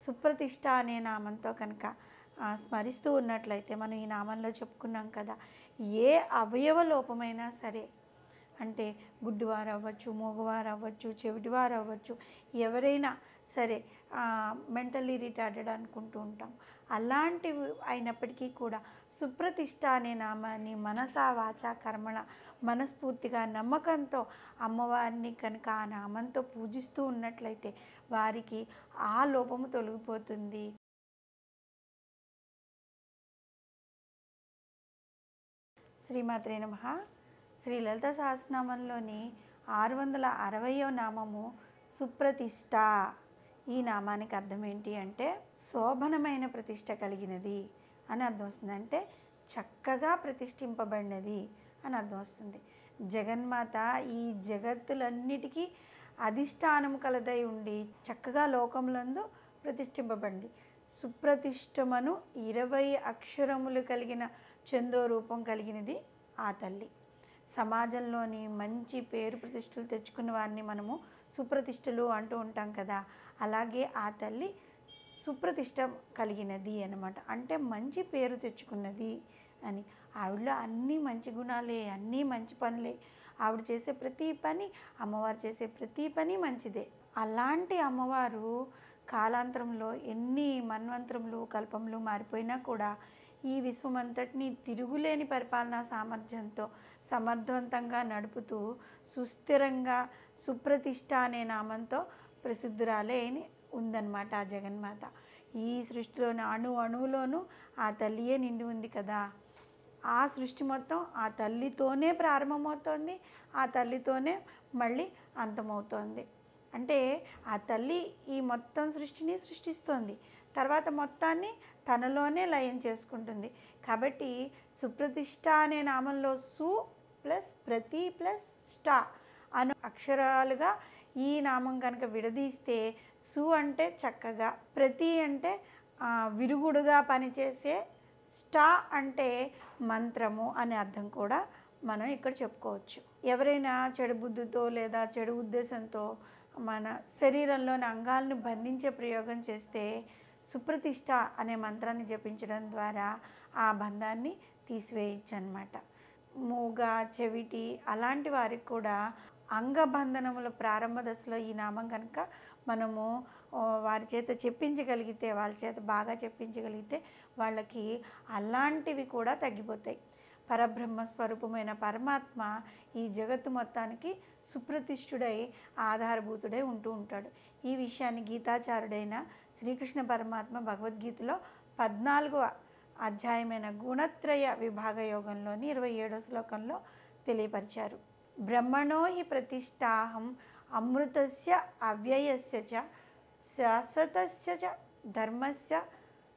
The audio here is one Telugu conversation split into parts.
సుప్రతిష్ఠ అనే నామంతో కనుక స్మరిస్తూ ఉన్నట్లయితే, మనం ఈ నామంలో చెప్పుకున్నాం కదా, ఏ అవయవ లోపమైనా సరే, అంటే గుడ్డివారు అవ్వచ్చు, మూగవారు అవ్వచ్చు, చెవిటివారు అవ్వచ్చు, ఎవరైనా సరే మెంటల్లీ రిటార్డెడ్ అనుకుంటూ ఉంటాం, అలాంటివి అయినప్పటికీ కూడా సుప్రతిష్ఠ అనే నామాన్ని మనసా వాచా కర్మణ మనస్ఫూర్తిగా నమ్మకంతో అమ్మవారిని కనుక ఆ నామంతో పూజిస్తూ ఉన్నట్లయితే వారికి ఆ లోపము తొలగిపోతుంది. శ్రీమాత్రే నమః. శ్రీ లలిత సహస్రనామంలోని 660వ నామము సుప్రతిష్ఠ. ఈ నామానికి అర్థం ఏంటి అంటే శోభనమైన ప్రతిష్ట కలిగినది అని అర్థం వస్తుంది. అంటే చక్కగా ప్రతిష్ఠింపబడినది అని అర్థం వస్తుంది. జగన్మాత ఈ జగత్తులన్నిటికీ అధిష్టానము కలదై ఉండి చక్కగా లోకములందు ప్రతిష్ఠింపబడింది. సుప్రతిష్టమను 20 అక్షరములు కలిగిన చందో రూపం కలిగినది ఆ తల్లి. సమాజంలోని మంచి పేరు ప్రతిష్టలు తెచ్చుకున్న వారిని మనము సుప్రతిష్టలు అంటూ ఉంటాం కదా, అలాగే ఆ తల్లి సుప్రతిష్ట కలిగినది అన్నమాట. అంటే మంచి పేరు తెచ్చుకున్నది అని. ఆవిడలో అన్నీ మంచి గుణాలే, అన్నీ మంచి పనులే. ఆవిడ చేసే ప్రతి పని, అమ్మవారు చేసే ప్రతి పని మంచిదే. అలాంటి అమ్మవారు కాలాంతరంలో ఎన్ని మన్వంతరములు కల్పములు మారిపోయినా కూడా ఈ విశ్వమంతటిని తిరుగులేని పరిపాలనా సామర్థ్యంతో సమర్థవంతంగా నడుపుతూ సుస్థిరంగా సుప్రతిష్ఠ అనే నామంతో ప్రసిద్ధురాలే ఉందన్నమాట ఆ జగన్మాత. ఈ సృష్టిలోని అణువులోనూ ఆ తల్లియే నిండి ఉంది కదా. ఆ సృష్టి మొత్తం ఆ తల్లితోనే ప్రారంభమవుతోంది, ఆ తల్లితోనే మళ్ళీ అంతమవుతోంది. అంటే ఆ తల్లి ఈ మొత్తం సృష్టిని సృష్టిస్తోంది, తర్వాత మొత్తాన్ని తనలోనే లయం చేసుకుంటుంది. కాబట్టి సుప్రతిష్ఠ అనే నామంలో సు ప్లస్ ప్రతి ప్లస్ ష్ట అను అక్షరాలుగా ఈ నామం కనుక విడదీస్తే సు అంటే చక్కగా, ప్రతి అంటే విరుగుడుగా పనిచేసే, ష్ట అంటే మంత్రము అనే అర్థం కూడా మనం ఇక్కడ చెప్పుకోవచ్చు. ఎవరైనా చెడు బుద్ధితో లేదా చెడు ఉద్దేశంతో మన శరీరంలోని అంగాలను బంధించే ప్రయోగం చేస్తే సుప్రతిష్ఠ అనే మంత్రాన్ని జపించడం ద్వారా ఆ బంధాన్ని తీసివేయచ్చు అన్నమాట. మూగ, చెవిటి అలాంటి వారికి కూడా అంగబంధనముల ప్రారంభ దశలో ఈ నామం కనుక మనము వారి చేత చెప్పించగలిగితే, వాళ్ళ చేత బాగా చెప్పించగలిగితే వాళ్ళకి అలాంటివి కూడా తగ్గిపోతాయి. పరబ్రహ్మ స్వరూపమైన పరమాత్మ ఈ జగత్తు మొత్తానికి సుప్రతిష్ఠుడై ఆధారభూతుడై ఉంటూ ఉంటాడు. ఈ విషయాన్ని గీతాచారుడైన శ్రీకృష్ణ పరమాత్మ భగవద్గీతలో 14వ అధ్యాయమైన గుణత్రయ విభాగ యోగంలోని 27వ శ్లోకంలో తెలియపరిచారు. బ్రహ్మణో హి ప్రతిష్టాహం అమృతస్య అవ్యయస్య చ శాశ్వతస్య చ ధర్మస్య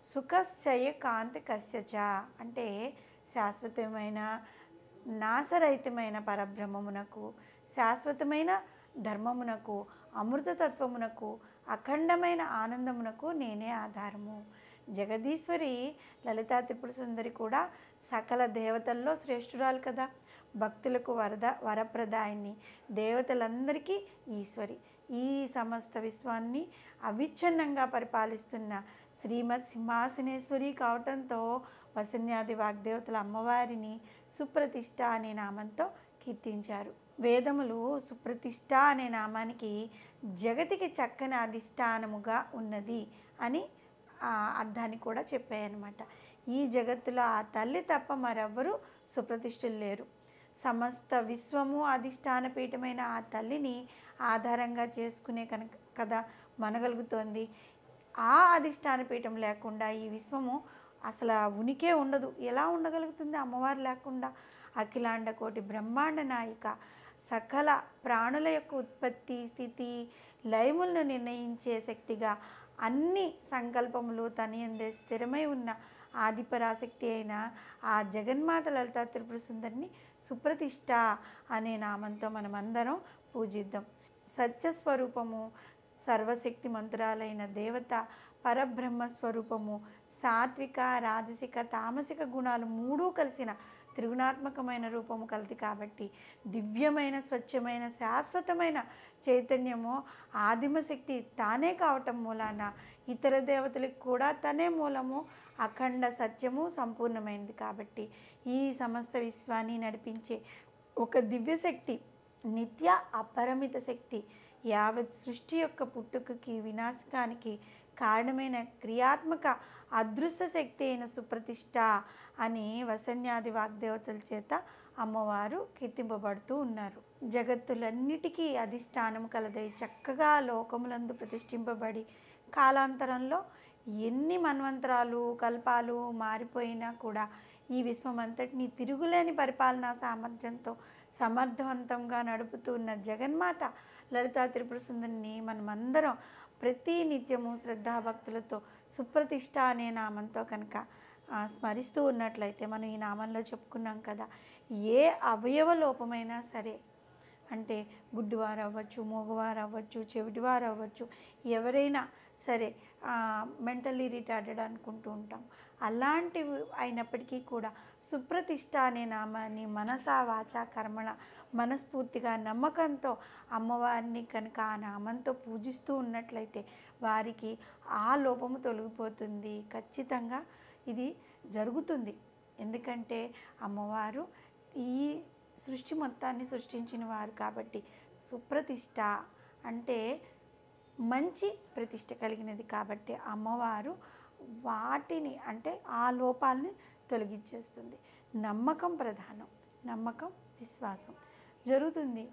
సుఖస్య కాంతికస్య చ. అంటే శాశ్వతమైన నాశరహితమైన పరబ్రహ్మమునకు, శాశ్వతమైన ధర్మమునకు, అమృతతత్వమునకు, అఖండమైన ఆనందమునకు నేనే ఆధారము. జగదీశ్వరి లలితా త్రిపుర సుందరి కూడా సకల దేవతల్లో శ్రేష్ఠురాలు కదా. భక్తులకు వరప్రదాయిని, దేవతలందరికీ ఈశ్వరి. ఈ సమస్త విశ్వాన్ని అవిచ్ఛిన్నంగా పరిపాలిస్తున్న శ్రీమత్ సింహాసనేశ్వరి కావటంతో వసన్యాది వాగ్దేవతల అమ్మవారిని సుప్రతిష్ఠ అనే నామంతో కీర్తించారు. వేదములు సుప్రతిష్ఠ అనే నామానికి జగతికి చక్కని అధిష్టానముగా ఉన్నది అని అర్థాన్ని కూడా చెప్పాయన్నమాట. ఈ జగత్తులో ఆ తల్లి తప్ప మరెవ్వరూ సుప్రతిష్ఠులు లేరు. సమస్త విశ్వము అధిష్టాన పీఠమైన ఆ తల్లిని ఆధారంగా చేసుకునే కనుక కదా మనగలుగుతోంది. ఆ అధిష్టాన పీఠం లేకుండా ఈ విశ్వము అసలు ఉనికే ఉండదు. ఎలా ఉండగలుగుతుంది అమ్మవారు లేకుండా? అఖిలాండ కోటి బ్రహ్మాండ నాయిక, సకల ప్రాణుల యొక్క ఉత్పత్తి, స్థితి, లయములను నిర్ణయించే శక్తిగా అన్ని సంకల్పములు తనయందే స్థిరమై ఉన్న ఆదిపరాశక్తి అయిన ఆ జగన్మాత లలితా త్రిపుర సుందరిని సుప్రతిష్ఠ అనే నామంతో మనమందరం పూజిద్దాం. సత్యస్వరూపము, సర్వశక్తి మంత్రాలైన దేవత, పరబ్రహ్మ స్వరూపము, సాత్విక, రాజసిక, తామసిక గుణాలు మూడూ కలిసిన త్రిగుణాత్మకమైన రూపము కలది కాబట్టి దివ్యమైన స్వచ్ఛమైన శాశ్వతమైన చైతన్యము ఆదిమశక్తి తానే కావటం మూలాన ఇతర దేవతలకు కూడా తనే మూలము, అఖండ సత్యము సంపూర్ణమైనది కాబట్టి ఈ సమస్త విశ్వాన్ని నడిపించే ఒక దివ్యశక్తి, నిత్య అపరిమిత శక్తి, యావత్ సృష్టి యొక్క పుట్టుకకి వినాశకానికి కారణమైన క్రియాత్మక అదృశ్య శక్తి అయిన సుప్రతిష్ఠ అని వసన్యాది వాగ్దేవతల చేత అమ్మవారు కీర్తింపబడుతూ ఉన్నారు. జగత్తులన్నిటికీ అధిష్టానం కలదై చక్కగా లోకములందు ప్రతిష్ఠింపబడి కాలాంతరంలో ఎన్ని మన్వంతరాలు కల్పాలు మారిపోయినా కూడా ఈ విశ్వమంతటిని తిరుగులేని పరిపాలనా సామర్థ్యంతో సమర్థవంతంగా నడుపుతూ ఉన్న జగన్మాత లలితా త్రిపుర సుందరిని మనమందరం ప్రతి నిత్యము శ్రద్ధాభక్తులతో సుప్రతిష్ఠ అనే నామంతో కనుక స్మరిస్తూ ఉన్నట్లయితే, మనం ఈ నామంలో చెప్పుకున్నాం కదా, ఏ అవయవ లోపమైనా సరే, అంటే గుడ్డివారు అవ్వచ్చు, మూగవారు అవ్వచ్చు, చెవిటివారు అవ్వచ్చు, ఎవరైనా సరే మెంటల్లీ రిటార్డెడ్ అనుకుంటూ ఉంటాం, అలాంటివి అయినప్పటికీ కూడా సుప్రతిష్ఠ అనే నామాన్ని మనసా వాచా కర్మణ మనస్ఫూర్తిగా నమ్మకంతో అమ్మవారిని కనుక ఆ నామంతో పూజిస్తూ ఉన్నట్లయితే వారికి ఆ లోపము తొలగిపోతుంది. ఖచ్చితంగా ఇది జరుగుతుంది. ఎందుకంటే అమ్మవారు ఈ సృష్టి మొత్తాన్ని సృష్టించిన వారు కాబట్టి సుప్రతిష్ఠ అంటే మంచి ప్రతిష్ట కలిగినది కాబట్టి అమ్మవారు వాటిని అంటే ఆ లోపాలని తొలగించేస్తుంది. నమ్మకం ప్రధానం. నమ్మకం, విశ్వాసం జరుగుతుంది.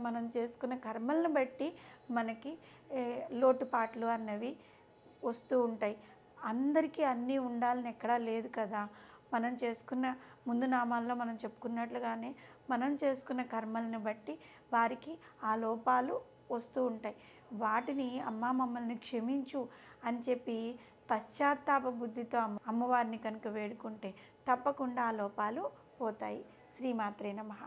మనం చేసుకున్న కర్మలను బట్టి మనకి లోటుపాట్లు అన్నవి వస్తూ ఉంటాయి. అందరికీ అన్నీ ఉండాలని ఎక్కడా లేదు కదా. మనం చేసుకున్న ముందు నామాల్లో మనం చెప్పుకున్నట్లుగానే మనం చేసుకున్న కర్మలను బట్టి వారికి ఆ లోపాలు వస్తూ ఉంటాయి. వాటిని అమ్మ మమ్మల్ని క్షమించు అని చెప్పి పశ్చాత్తాప బుద్ధితో అమ్మవారిని కనుక వేడుకుంటే తప్పకుండా ఆ లోపాలు పోతాయి. శ్రీమాత్రే నమః.